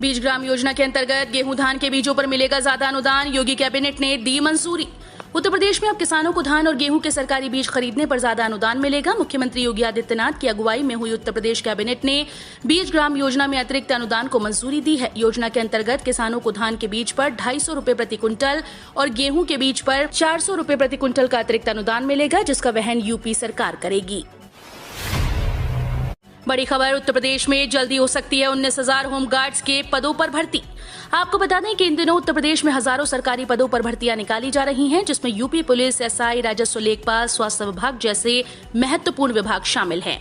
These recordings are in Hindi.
बीज ग्राम योजना के अंतर्गत गेहूं धान के बीजों पर मिलेगा ज्यादा अनुदान, योगी कैबिनेट ने दी मंजूरी। उत्तर प्रदेश में अब किसानों को धान और गेहूं के सरकारी बीज खरीदने पर ज्यादा अनुदान मिलेगा। मुख्यमंत्री योगी आदित्यनाथ की अगुवाई में हुई उत्तर प्रदेश कैबिनेट ने बीज ग्राम योजना में अतिरिक्त अनुदान को मंजूरी दी है। योजना के अंतर्गत किसानों को धान के बीज पर 250 रुपए प्रति क्विंटल और गेहूं के बीज पर 400 रुपए प्रति क्विंटल का अतिरिक्त अनुदान मिलेगा, जिसका वहन यूपी सरकार करेगी। बड़ी खबर, उत्तर प्रदेश में जल्दी हो सकती है 19,000 होमगार्ड्स के पदों पर भर्ती। आपको बता दें कि इन दिनों उत्तर प्रदेश में हजारों सरकारी पदों पर भर्तियां निकाली जा रही हैं, जिसमें यूपी पुलिस, एसआई, राजस्व लेखपाल, स्वास्थ्य विभाग जैसे महत्वपूर्ण विभाग शामिल हैं।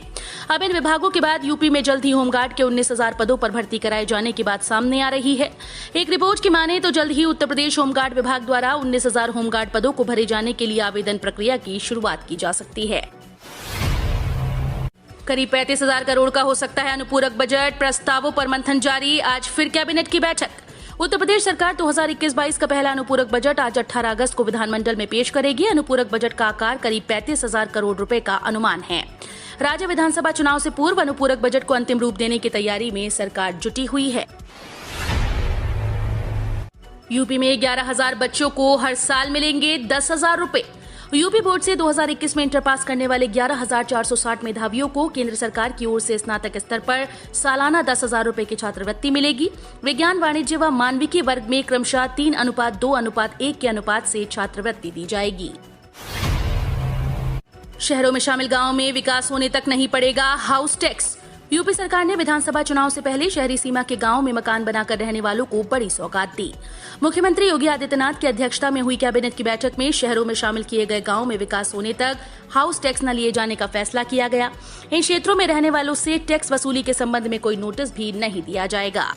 अब इन विभागों के बाद यूपी में जल्द ही होमगार्ड के 19,000 पदों पर भर्ती कराए जाने की बात सामने आ रही है। एक रिपोर्ट की माने तो जल्द ही उत्तर प्रदेश होमगार्ड विभाग द्वारा 19,000 होमगार्ड पदों को भरे जाने के लिए आवेदन प्रक्रिया की शुरुआत की जा सकती है। करीब 35,000 करोड़ का हो सकता है अनुपूरक बजट, प्रस्तावों पर मंथन जारी। आज फिर कैबिनेट की बैठक। उत्तर प्रदेश सरकार 2021-22 का पहला अनुपूरक बजट आज 18 अगस्त को विधानमंडल में पेश करेगी। अनुपूरक बजट का आकार करीब 35,000 करोड़ रुपए का अनुमान है। राज्य विधानसभा चुनाव से पूर्व अनुपूरक बजट को अंतिम रूप देने की तैयारी में सरकार जुटी हुई है। यूपी में 11,000 बच्चों को हर साल मिलेंगे 10,000 रुपए। यूपी बोर्ड से 2021 में इंटर पास करने वाले 11,460 मेधावियों को केंद्र सरकार की ओर से स्नातक स्तर पर सालाना 10,000 रुपए की छात्रवृत्ति मिलेगी। विज्ञान, वाणिज्य व मानविकी वर्ग में क्रमशः 3:2:1 के अनुपात से छात्रवृत्ति दी जाएगी। शहरों में शामिल गांवों में विकास होने तक नहीं पड़ेगा हाउस टैक्स। यूपी सरकार ने विधानसभा चुनाव से पहले शहरी सीमा के गांवों में मकान बनाकर रहने वालों को बड़ी सौगात दी। मुख्यमंत्री योगी आदित्यनाथ की अध्यक्षता में हुई कैबिनेट की बैठक में शहरों में शामिल किए गए गांवों में विकास होने तक हाउस टैक्स न लिए जाने का फैसला किया गया। इन क्षेत्रों में रहने वालों से टैक्स वसूली के संबंध में कोई नोटिस भी नहीं दिया जाएगा।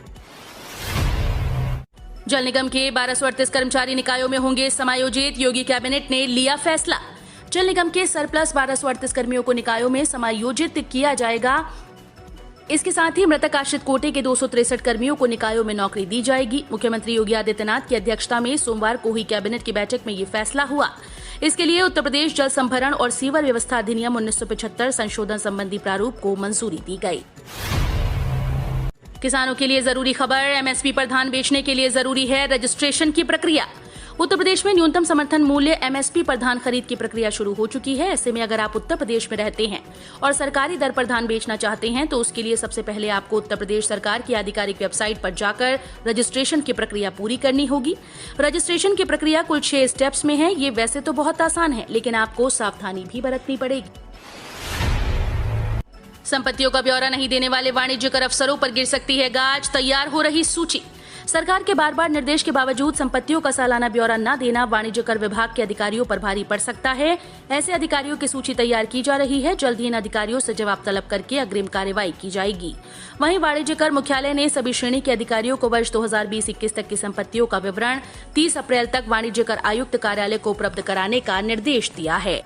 जल निगम के 1238 कर्मचारी निकायों में होंगे समायोजित, योगी कैबिनेट ने लिया फैसला। जल निगम के सरप्लस 1238 कर्मियों को निकायों में समायोजित किया जाएगा। इसके साथ ही मृतक आश्रित कोटे के 263 कर्मियों को निकायों में नौकरी दी जाएगी। मुख्यमंत्री योगी आदित्यनाथ की अध्यक्षता में सोमवार को हुई कैबिनेट की बैठक में ये फैसला हुआ। इसके लिए उत्तर प्रदेश जल संभरण और सीवर व्यवस्था अधिनियम 1975 संशोधन संबंधी प्रारूप को मंजूरी दी गई। किसानों के लिए जरूरी खबर, एमएसपी पर धान बेचने के लिए जरूरी है रजिस्ट्रेशन की प्रक्रिया। उत्तर प्रदेश में न्यूनतम समर्थन मूल्य एमएसपी पर धान खरीद की प्रक्रिया शुरू हो चुकी है। ऐसे में अगर आप उत्तर प्रदेश में रहते हैं और सरकारी दर पर धान बेचना चाहते हैं तो उसके लिए सबसे पहले आपको उत्तर प्रदेश सरकार की आधिकारिक वेबसाइट पर जाकर रजिस्ट्रेशन की प्रक्रिया पूरी करनी होगी। रजिस्ट्रेशन की प्रक्रिया कुल 6 स्टेप्स में है। ये वैसे तो बहुत आसान है, लेकिन आपको सावधानी भी बरतनी पड़ेगी। संपत्तियों का ब्यौरा नहीं देने वाले वाणिज्य कर अफसरों पर गिर सकती है गाज, तैयार हो रही सूची। सरकार के बार बार निर्देश के बावजूद संपत्तियों का सालाना ब्यौरा न देना वाणिज्य कर विभाग के अधिकारियों पर भारी पड़ सकता है। ऐसे अधिकारियों की सूची तैयार की जा रही है। जल्द ही इन अधिकारियों से जवाब तलब करके अग्रिम कार्रवाई की जाएगी। वहीं वाणिज्य कर मुख्यालय ने सभी श्रेणी के अधिकारियों को वर्ष 2020-21 तक की संपत्तियों का विवरण 30 अप्रैल तक वाणिज्य कर आयुक्त कार्यालय को उपलब्ध कराने का निर्देश दिया है।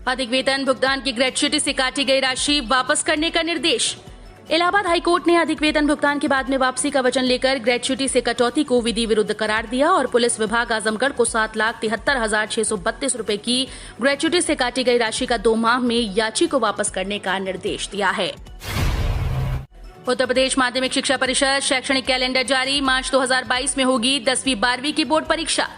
अधिक वेतन भुगतान की ग्रेच्युटी से काटी गई राशि वापस करने का निर्देश। इलाहाबाद हाईकोर्ट ने अधिक वेतन भुगतान के बाद में वापसी का वचन लेकर ग्रेच्युटी से कटौती को विधि विरुद्ध करार दिया और पुलिस विभाग आजमगढ़ को 7,73,632 रुपए की ग्रेच्युटी से काटी गई राशि का 2 माह में याची को वापस करने का निर्देश दिया है। उत्तर प्रदेश माध्यमिक शिक्षा परिषद शैक्षणिक कैलेंडर जारी। मार्च 2022 में होगी 10वीं-12वीं की बोर्ड परीक्षा।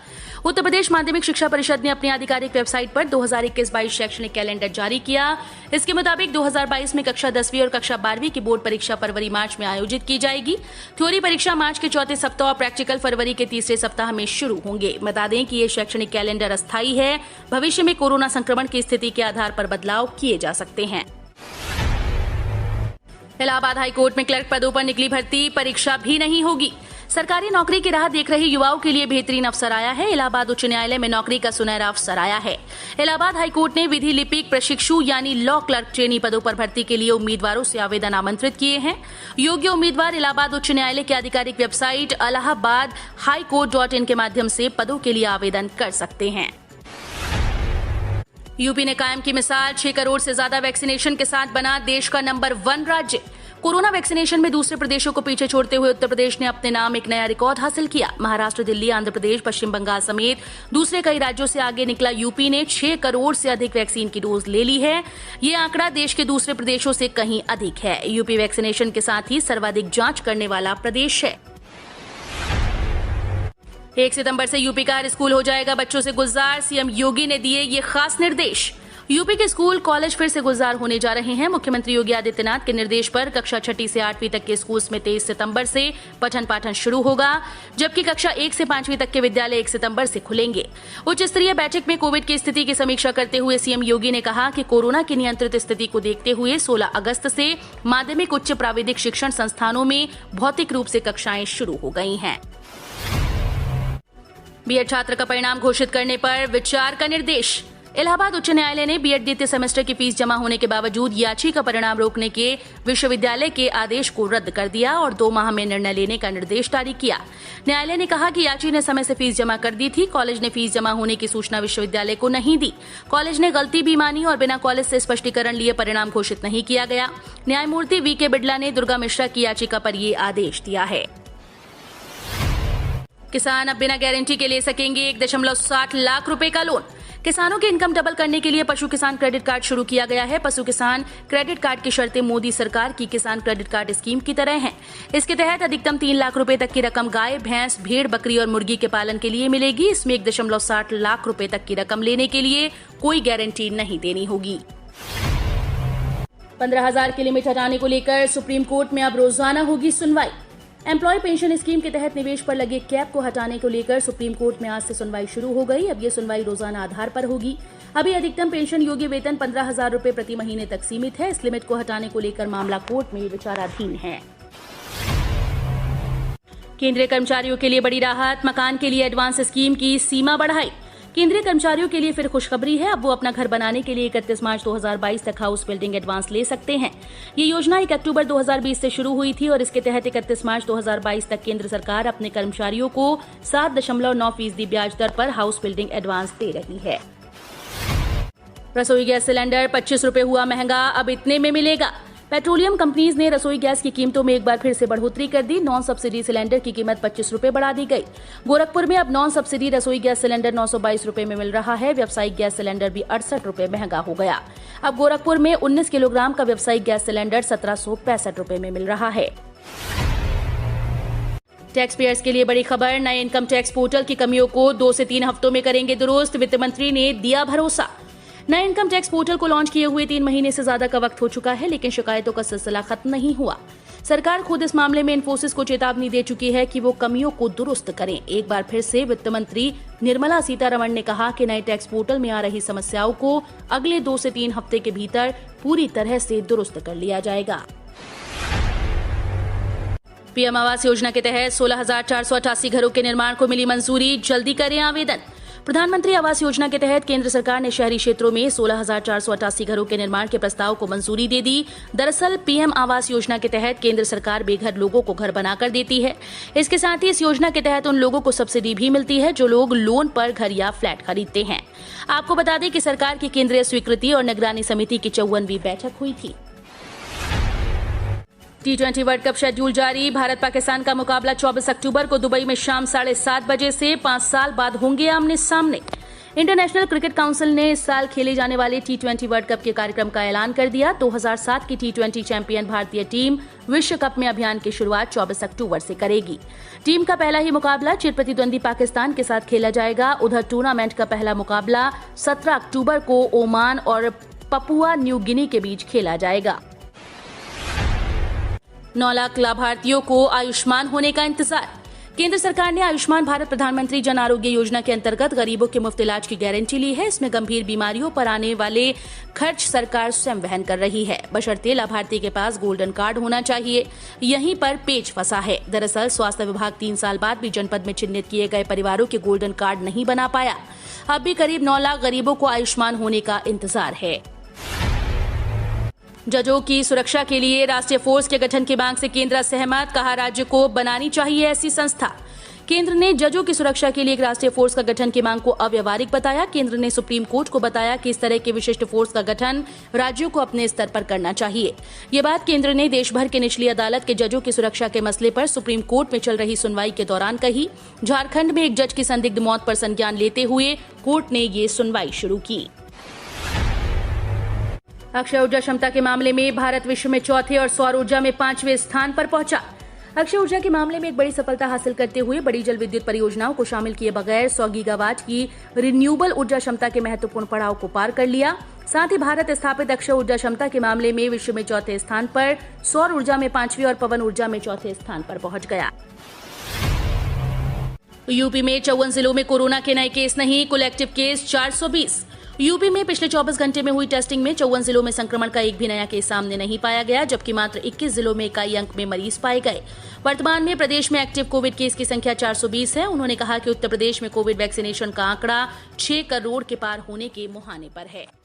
उत्तर प्रदेश माध्यमिक शिक्षा परिषद ने अपनी आधिकारिक वेबसाइट पर 2021-22 शैक्षणिक कैलेंडर जारी किया। इसके मुताबिक 2022 में कक्षा 10वीं और कक्षा 12वीं की बोर्ड परीक्षा फरवरी-मार्च में आयोजित की जाएगी। थ्योरी परीक्षा मार्च के चौथे सप्ताह और प्रैक्टिकल फरवरी के तीसरे सप्ताह में शुरू होंगे। बता दें कि ये शैक्षणिक कैलेंडर अस्थायी है। भविष्य में कोरोना संक्रमण की स्थिति के आधार पर बदलाव किए जा सकते हैं। इलाहाबाद हाईकोर्ट में क्लर्क पदों पर निकली भर्ती, परीक्षा भी नहीं होगी। सरकारी नौकरी की राह देख रहे युवाओं के लिए बेहतरीन अवसर आया है। इलाहाबाद उच्च न्यायालय में नौकरी का सुनहरा अवसर आया है। इलाहाबाद हाईकोर्ट ने विधि लिपिक प्रशिक्षु यानी लॉ क्लर्क ट्रेनी पदों पर भर्ती के लिए उम्मीदवारों से आवेदन आमंत्रित किए हैं। योग्य उम्मीदवार इलाहाबाद उच्च न्यायालय की आधिकारिक वेबसाइट allahabadhighcourt.in के माध्यम से पदों के लिए आवेदन कर सकते हैं। यूपी ने कायम की मिसाल, 6 करोड़ से ज्यादा वैक्सीनेशन के साथ बना देश का नंबर 1 राज्य। कोरोना वैक्सीनेशन में दूसरे प्रदेशों को पीछे छोड़ते हुए उत्तर प्रदेश ने अपने नाम एक नया रिकॉर्ड हासिल किया। महाराष्ट्र, दिल्ली, आंध्र प्रदेश, पश्चिम बंगाल समेत दूसरे कई राज्यों से आगे निकला यूपी ने 6 करोड़ से अधिक वैक्सीन की डोज ले ली है। ये आंकड़ा देश के दूसरे प्रदेशों से कहीं अधिक है। यूपी वैक्सीनेशन के साथ ही सर्वाधिक जांच करने वाला प्रदेश है। 1 सितंबर से यूपी का हर स्कूल हो जाएगा बच्चों से गुलजार। सीएम योगी ने दिए ये खास निर्देश। यूपी के स्कूल कॉलेज फिर से गुलजार होने जा रहे हैं। मुख्यमंत्री योगी आदित्यनाथ के निर्देश पर कक्षा 6 से 8वीं तक के स्कूल्स में 23 सितंबर से पठन पाठन शुरू होगा, जबकि कक्षा 1 से 5वीं तक के विद्यालय 1 सितंबर से खुलेंगे। उच्च स्तरीय बैठक में कोविड की स्थिति की समीक्षा करते हुए सीएम योगी ने कहा कि कोरोना की नियंत्रित स्थिति को देखते हुए 16 अगस्त से माध्यमिक उच्च प्राविधिक शिक्षण संस्थानों में भौतिक रूप से कक्षाएं शुरू हो गई हैं। बीएड छात्र का परिणाम घोषित करने पर विचार का निर्देश। इलाहाबाद उच्च न्यायालय ने बीएड द्वितीय सेमेस्टर की फीस जमा होने के बावजूद याची का परिणाम रोकने के विश्वविद्यालय के आदेश को रद्द कर दिया और 2 माह में निर्णय लेने का निर्देश जारी किया। न्यायालय ने कहा कि याची ने समय से फीस जमा कर दी थी। कॉलेज ने फीस जमा होने की सूचना विश्वविद्यालय को नहीं दी। कॉलेज ने गलती भी मानी और बिना कॉलेज से स्पष्टीकरण लिए परिणाम घोषित नहीं किया गया। न्यायमूर्ति वीके बिड़ला ने दुर्गा मिश्रा की याचिका पर ये आदेश दिया है। किसान अब बिना गारंटी के ले सकेंगे 1.60 लाख रुपए का लोन। किसानों की इनकम डबल करने के लिए पशु किसान क्रेडिट कार्ड शुरू किया गया है। पशु किसान क्रेडिट कार्ड की शर्तें मोदी सरकार की किसान क्रेडिट कार्ड स्कीम की तरह हैं। इसके तहत अधिकतम 3 लाख रुपए तक की रकम गाय, भैंस, भेड़, बकरी और मुर्गी के पालन के लिए मिलेगी। इसमें 1.60 लाख रुपए तक की रकम लेने के लिए कोई गारंटी नहीं देनी होगी। 15,000 की लिमिट हटाने को लेकर सुप्रीम कोर्ट में अब रोजाना होगी सुनवाई। एम्प्लॉय पेंशन स्कीम के तहत निवेश पर लगे कैप को हटाने को लेकर सुप्रीम कोर्ट में आज से सुनवाई शुरू हो गई। अब ये सुनवाई रोजाना आधार पर होगी। अभी अधिकतम पेंशन योग्य वेतन 15,000 रुपए प्रति महीने तक सीमित है। इस लिमिट को हटाने को लेकर मामला कोर्ट में विचाराधीन है। केंद्रीय कर्मचारियों के लिए बड़ी राहत। मकान के लिए एडवांस स्कीम की सीमा बढ़ाई। केंद्रीय कर्मचारियों के लिए फिर खुशखबरी है। अब वो अपना घर बनाने के लिए 31 मार्च 2022 तक हाउस बिल्डिंग एडवांस ले सकते हैं। ये योजना 1 अक्टूबर 2020 से शुरू हुई थी और इसके तहत 31 मार्च 2022 तक केंद्र सरकार अपने कर्मचारियों को 7.9% ब्याज दर पर हाउस बिल्डिंग एडवांस दे रही है। रसोई गैस सिलेंडर 25 रुपए हुआ महंगा, अब इतने में मिलेगा। पेट्रोलियम कंपनीज ने रसोई गैस की कीमतों में एक बार फिर से बढ़ोतरी कर दी। नॉन सब्सिडी सिलेंडर की कीमत 25 रुपए बढ़ा दी गई। गोरखपुर में अब नॉन सब्सिडी रसोई गैस सिलेंडर 922 रुपए में मिल रहा है। व्यावसायिक गैस सिलेंडर भी 68 रुपए महंगा हो गया। अब गोरखपुर में 19 किलोग्राम का व्यावसायिक गैस सिलेंडर 1765 रुपए में मिल रहा है। टैक्स पेयर्स के लिए बड़ी खबर। नए इनकम टैक्स पोर्टल की कमियों को 2 से 3 हफ्तों में करेंगे दुरुस्त। वित्त मंत्री ने दिया भरोसा। नए इनकम टैक्स पोर्टल को लॉन्च किए हुए 3 महीने से ज्यादा का वक्त हो चुका है, लेकिन शिकायतों का सिलसिला खत्म नहीं हुआ। सरकार खुद इस मामले में इन्फोसिस को चेतावनी दे चुकी है कि वो कमियों को दुरुस्त करें। एक बार फिर से वित्त मंत्री निर्मला सीतारमण ने कहा कि नए टैक्स पोर्टल में आ रही समस्याओं को अगले 2 से 3 हफ्ते के भीतर पूरी तरह से दुरुस्त कर लिया जाएगा। पीएम आवास योजना के तहत 16,488 घरों के निर्माण को मिली मंजूरी। जल्दी करें आवेदन। प्रधानमंत्री आवास योजना के तहत केंद्र सरकार ने शहरी क्षेत्रों में 16,488 घरों के निर्माण के प्रस्ताव को मंजूरी दे दी। दरअसल पीएम आवास योजना के तहत केंद्र सरकार बेघर लोगों को घर बनाकर देती है। इसके साथ ही इस योजना के तहत उन लोगों को सब्सिडी भी मिलती है जो लोग लोन पर घर या फ्लैट खरीदते हैं। आपको बता दें कि सरकार की केंद्रीय स्वीकृति और निगरानी समिति की 54वीं बैठक हुई थी। T20 वर्ल्ड कप शेड्यूल जारी। भारत पाकिस्तान का मुकाबला 24 अक्टूबर को दुबई में शाम 7:30 बजे से 5 साल बाद होंगे आमने सामने। इंटरनेशनल क्रिकेट काउंसिल ने इस साल खेले जाने वाले T20 वर्ल्ड कप के कार्यक्रम का ऐलान कर दिया। 2007 की T20 चैंपियन भारतीय टीम विश्व कप में अभियान की शुरुआत 24 अक्टूबर से करेगी। टीम का पहला ही मुकाबला चिर प्रतिद्वंदी पाकिस्तान के साथ खेला जाएगा। उधर टूर्नामेंट का पहला मुकाबला 17 अक्टूबर को ओमान और पपुआ न्यू गिनी के बीच खेला जाएगा। 9 लाख लाभार्थियों को आयुष्मान होने का इंतजार। केंद्र सरकार ने आयुष्मान भारत प्रधानमंत्री जन आरोग्य योजना के अंतर्गत गरीबों के मुफ्त इलाज की गारंटी ली है। इसमें गंभीर बीमारियों पर आने वाले खर्च सरकार स्वयं वहन कर रही है, बशर्ते लाभार्थी के पास गोल्डन कार्ड होना चाहिए। यहीं पर पेच फंसा है। दरअसल स्वास्थ्य विभाग 3 साल बाद भी जनपद में चिन्हित किए गए परिवारों के गोल्डन कार्ड नहीं बना पाया। अब भी करीब 9 लाख गरीबों को आयुष्मान होने का इंतजार है। जजों की सुरक्षा के लिए राष्ट्रीय फोर्स के गठन की मांग से केंद्र सहमत। कहा राज्य को बनानी चाहिए ऐसी संस्था। केंद्र ने जजों की सुरक्षा के लिए एक राष्ट्रीय फोर्स का गठन की मांग को अव्यवहारिक बताया। केंद्र ने सुप्रीम कोर्ट को बताया कि इस तरह के विशिष्ट फोर्स का गठन राज्यों को अपने स्तर पर करना चाहिए। ये बात केंद्र ने देश भर के निचली अदालत के जजों की सुरक्षा के मसले पर सुप्रीम कोर्ट में चल रही सुनवाई के दौरान कही। झारखंड में एक जज की संदिग्ध मौत पर संज्ञान लेते हुए कोर्ट ने ये सुनवाई शुरू की। अक्षय ऊर्जा क्षमता के मामले में भारत विश्व में चौथे और सौर ऊर्जा में 5वें स्थान पर पहुंचा। अक्षय ऊर्जा के मामले में एक बड़ी सफलता हासिल करते हुए बड़ी जल विद्युत परियोजनाओं को शामिल किए बगैर 100 गीगावाट की रिन्यूएबल ऊर्जा क्षमता के महत्वपूर्ण पड़ाव को पार कर लिया। साथ ही भारत स्थापित अक्षय ऊर्जा क्षमता के मामले में विश्व में चौथे स्थान पर, सौर ऊर्जा में 5वें और पवन ऊर्जा में चौथे स्थान पर पहुंच गया। यूपी में 54 जिलों में कोरोना के नए केस नहीं, कुल एक्टिव केस 420। यूपी में पिछले 24 घंटे में हुई टेस्टिंग में 54 जिलों में संक्रमण का एक भी नया केस सामने नहीं पाया गया, जबकि मात्र 21 जिलों में इकाई अंक में मरीज पाए गए। वर्तमान में प्रदेश में एक्टिव कोविड केस की संख्या 420 है। उन्होंने कहा कि उत्तर प्रदेश में कोविड वैक्सीनेशन का आंकड़ा 6 करोड़ के पार होने के मुहाने पर है।